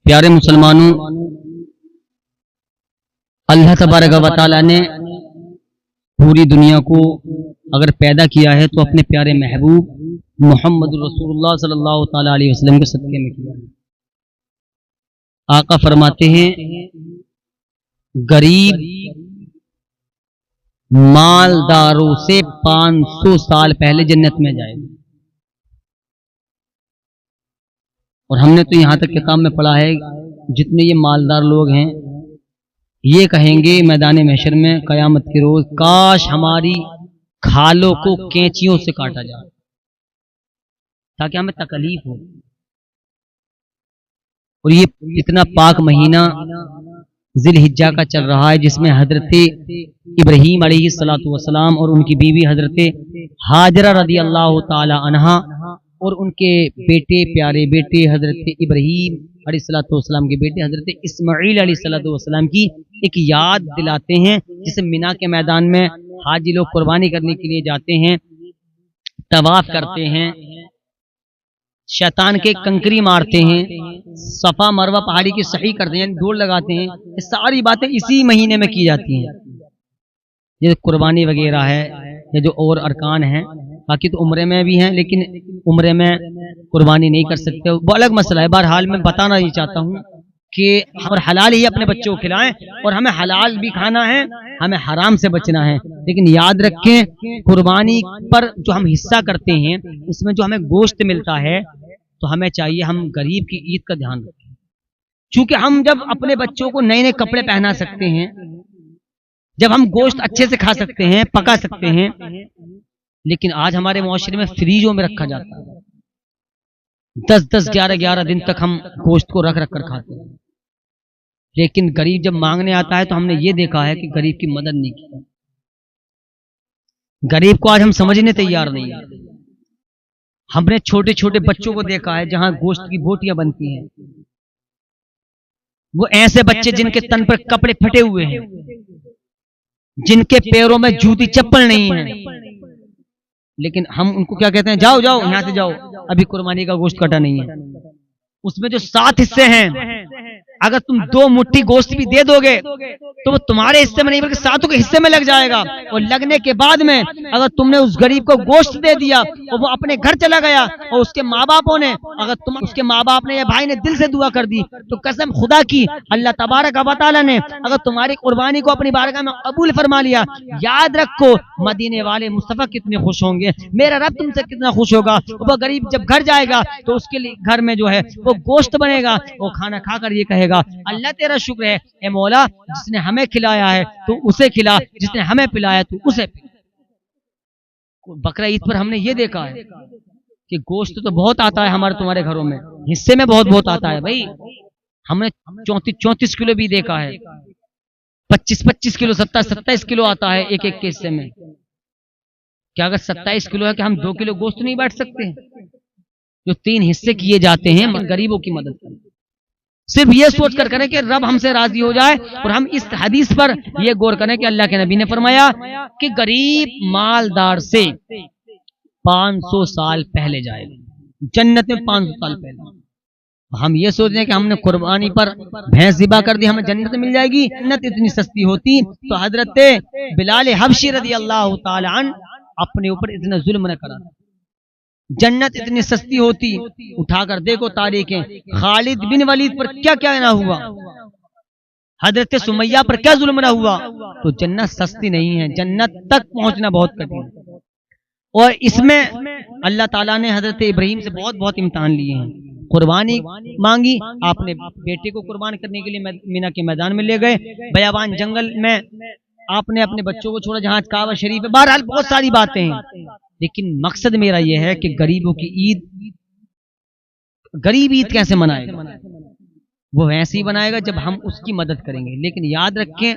پیارے مسلمانوں، اللہ تبارک و تعالی نے پوری دنیا کو اگر پیدا کیا ہے تو اپنے پیارے محبوب محمد رسول اللہ صلی اللہ تعالی علیہ وسلم کے صدقے میں کیا ہے۔ آقا فرماتے ہیں غریب مالداروں سے 500 سال پہلے جنت میں جائے گا، اور ہم نے تو یہاں تک کتاب میں پڑھا ہے جتنے یہ مالدار لوگ ہیں یہ کہیں گے میدان محشر میں قیامت کے روز کاش ہماری کھالوں کو کینچیوں سے کاٹا جائے تاکہ ہمیں تکلیف ہو۔ اور یہ اتنا پاک مہینہ ذی الحجہ کا چل رہا ہے جس میں حضرت ابراہیم علیہ الصلوۃ والسلام اور ان کی بیوی حضرت ہاجرہ رضی اللہ تعالی عنہا اور ان کے بیٹے پیارے بیٹے حضرت ابراہیم علیہ الصلوۃ والسلام کے بیٹے حضرت اسماعیل علیہ الصلوۃ والسلام کی ایک یاد دلاتے ہیں، جسے مینا کے میدان میں حاجی لوگ قربانی کرنے کے لیے جاتے ہیں، طواف کرتے ہیں، شیطان کے کنکری مارتے ہیں، صفا مروہ پہاڑی کی صحیح کرتے ہیں، دوڑ لگاتے ہیں۔ یہ ساری باتیں اسی مہینے میں کی جاتی ہیں۔ یہ قربانی وغیرہ ہے یا جو اور ارکان ہیں، باقی تو عمرے میں بھی ہیں لیکن عمرے میں قربانی نہیں کر سکتے، وہ الگ مسئلہ ہے۔ بہرحال میں بتانا یہ چاہتا ہوں کہ ہم حلال ہی اپنے بچوں کو کھلائیں، اور ہمیں حلال بھی کھانا ہے، ہمیں حرام سے بچنا ہے، لیکن یاد رکھیں قربانی پر جو ہم حصہ کرتے ہیں اس میں جو ہمیں گوشت ملتا ہے تو ہمیں چاہیے ہم غریب کی عید کا دھیان رکھیں، چونکہ ہم جب اپنے بچوں کو نئے نئے کپڑے پہنا سکتے ہیں، جب ہم گوشت اچھے سے کھا سکتے ہیں، پکا سکتے ہیں، لیکن آج ہمارے معاشرے میں فریجوں میں رکھا جاتا ہے، 10 11 دن تک ہم گوشت کو رکھ کر کھاتے ہیں، لیکن غریب جب مانگنے آتا ہے تو ہم نے یہ دیکھا ہے کہ غریب کی مدد نہیں کی۔ غریب کو آج ہم سمجھنے تیار نہیں ہیں۔ ہم نے چھوٹے چھوٹے بچوں کو دیکھا ہے جہاں گوشت کی بوٹیاں بنتی ہیں، وہ ایسے بچے جن کے تن پر کپڑے پھٹے ہوئے ہیں، جن کے پیروں میں جوتی چپل نہیں ہے، لیکن ہم ان کو کیا کہتے ہیں، جاؤ جاؤ یہاں سے جاؤ، ابھی قربانی کا گوشت کٹا نہیں ہے۔ اس میں جو 7 حصے ہیں، اگر تم 2 مٹھی گوشت بھی دے دو گے تو وہ تمہارے حصے میں نہیں بلکہ 7 کے حصے میں لگ جائے گا، اور لگنے کے بعد میں اگر تم نے اس غریب کو گوشت دے دیا اور وہ اپنے گھر چلا گیا اور اس کے ماں باپوں نے، اگر تم اس کے ماں باپ نے یا بھائی نے دل سے دعا کر دی تو قسم خدا کی اللہ تبارک و تعالی نے اگر تمہاری قربانی کو اپنی بارگاہ میں قبول فرما لیا، یاد رکھو مدینے والے مصطفیٰ کتنے خوش ہوں گے، میرا رب تم سے کتنا خوش ہوگا۔ وہ غریب جب گھر جائے گا تو اس کے لیے گھر میں جو ہے وہ گوشت بنے گا، وہ کھانا کھا کر یہ کہے گا اللہ تیرا شکر ہے اے مولا، جس نے ہمیں کھلایا ہے تو اسے کھلا، جس نے ہمیں پلایا تو اسے پلا۔ بقرہ عید پر ہم نے یہ دیکھا ہے کہ گوشت تو بہت آتا ہے ہمارے تمہارے گھروں میں، حصے میں بہت آتا ہے بھائی، ہم نے 34 کلو بھی دیکھا ہے، 25 کلو، 27 کلو آتا ہے ایک کے حصے میں۔ کیا اگر 27 کلو ہے کہ ہم 2 کلو گوشت نہیں بانٹ سکتے؟ جو 3 حصے کیے جاتے ہیں غریبوں کی مدد کریں، صرف یہ سوچ کر کریں کہ رب ہم سے راضی ہو جائے، اور ہم اس حدیث پر یہ غور کریں کہ اللہ کے نبی نے فرمایا کہ غریب مالدار سے 500 سال پہلے جائے گا جنت میں، 500 سال پہلے۔ ہم یہ سوچ رہے ہیں کہ ہم نے قربانی پر بھینس ذبح کر دی، ہمیں جنت مل جائے گی، جنت اتنی سستی ہوتی تو حضرت بلال حبشی رضی اللہ تعالی عنہ اپنے اوپر اتنا ظلم نہ کرا، جنت اتنی سستی ہوتی۔ اٹھا کر دیکھو تاریخیں، خالد بن ولید پر کیا کیا نہ ہوا، حضرت سمیہ پر کیا ظلم نہ ہوا، تو جنت سستی نہیں ہے، جنت تک پہنچنا بہت کٹھن ہے۔ اور اس میں اللہ تعالیٰ نے حضرت ابراہیم سے بہت امتحان لیے ہیں۔ قربانی مانگی، آپ نے بیٹے کو قربان کرنے کے لیے مینا کے میدان میں لے گئے، بیابان جنگل میں آپ نے اپنے بچوں کو چھوڑا جہاں کعبہ شریف ہے، بہرحال بہت ساری باتیں ہیں، لیکن مقصد میرا یہ ہے کہ غریبوں کی عید، غریب عید کیسے منائے گا؟ وہ ویسے ہی بنائے گا جب ہم اس کی مدد کریں گے، لیکن یاد رکھیں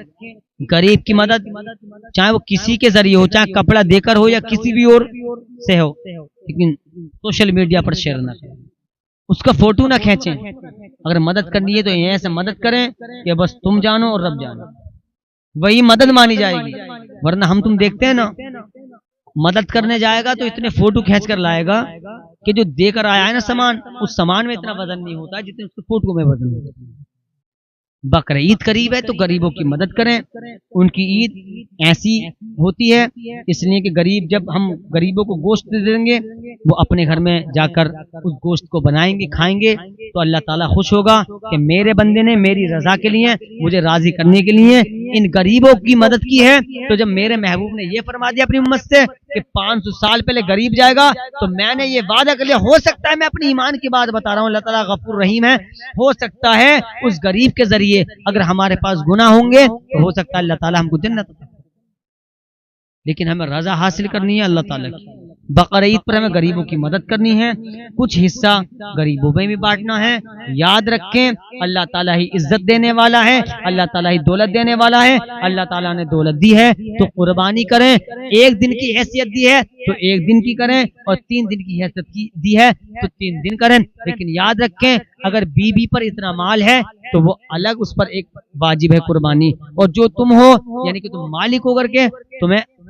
غریب کی مدد چاہے وہ کسی کے ذریعے ہو، چاہے کپڑا دے کر ہو یا کسی بھی اور سے ہو، لیکن سوشل میڈیا پر شیئر نہ کریں، اس کا فوٹو نہ کھینچیں۔ اگر مدد کرنی ہے تو ایسے مدد کریں کہ بس تم جانو اور رب جانو، وہی مدد مانی جائے گی، ورنہ ہم تم دیکھتے ہیں نا، مدد کرنے جائے گا تو اتنے فوٹو کھینچ کر لائے گا کہ جو دے کر آیا ہے نا سامان، اس سامان میں اتنا وزن نہیں ہوتا جتنے اس کے فوٹو میں وزن ہوتا ہے۔ بقرہ عید قریب ہے تو غریبوں کی مدد کریں، ان کی عید ایسی ہوتی ہے اس لیے کہ غریب، جب ہم غریبوں کو گوشت دے دیں گے وہ اپنے گھر میں جا کر اس گوشت کو بنائیں گے، کھائیں گے، تو اللہ تعالیٰ خوش ہوگا کہ میرے بندے نے میری رضا کے لیے، مجھے راضی کرنے کے لیے ان غریبوں کی مدد کی ہے۔ تو جب میرے محبوب نے یہ فرما دیا اپنی امت سے کہ 500 سال پہلے غریب جائے گا، تو میں نے یہ وعدہ کر لیا، ہو سکتا ہے، میں اپنی ایمان کی بات بتا رہا ہوں، اللہ تعالیٰ غفور رحیم ہے، ہو سکتا ہے اس غریب کے ذریعے اگر ہمارے پاس گناہ ہوں گے تو ہو سکتا ہے اللہ تعالیٰ ہم کو جنت عطا کرے، لیکن ہمیں رضا حاصل کرنی ہے اللہ تعالیٰ کی۔ بقرہ عید پر ہمیں غریبوں کی مدد کرنی ہے، کچھ حصہ غریبوں میں بھی بانٹنا ہے۔ یاد رکھیں اللہ تعالیٰ ہی عزت دینے والا ہے، اللہ تعالیٰ ہی دولت دینے والا ہے، اللہ تعالیٰ نے دولت دی ہے تو قربانی کریں، ایک دن کی حیثیت دی ہے تو ایک دن کی کریں، اور 3 دن کی حیثیت دی ہے تو 3 دن کریں، لیکن یاد رکھیں اگر بیوی پر اتنا مال ہے تو وہ الگ اس پر ایک واجب ہے قربانی، اور جو تم ہو یعنی کہ تم مالک ہو کر کے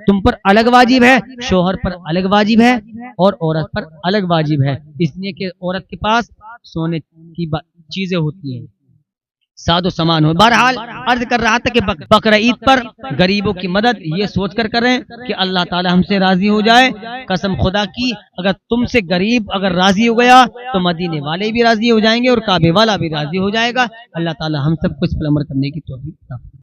تم پر الگ واجب ہے، شوہر پر الگ واجب ہے، اور عورت پر الگ واجب ہے، اس لیے کہ عورت کے پاس سونے کی چیزیں ہوتی ہیں، ساد و سامان ہو۔ بہرحال عرض کر رہا تھا کہ بقرہ عید پر غریبوں کی مدد یہ سوچ کر کریں کہ اللہ تعالی ہم سے راضی ہو جائے۔ قسم خدا کی اگر تم سے غریب اگر راضی ہو گیا تو مدینے والے بھی راضی ہو جائیں گے اور کعبے والا بھی راضی ہو جائے گا۔ اللہ تعالی ہم سب کو اس پر عمل کرنے کی توفیق عطا فرمائے۔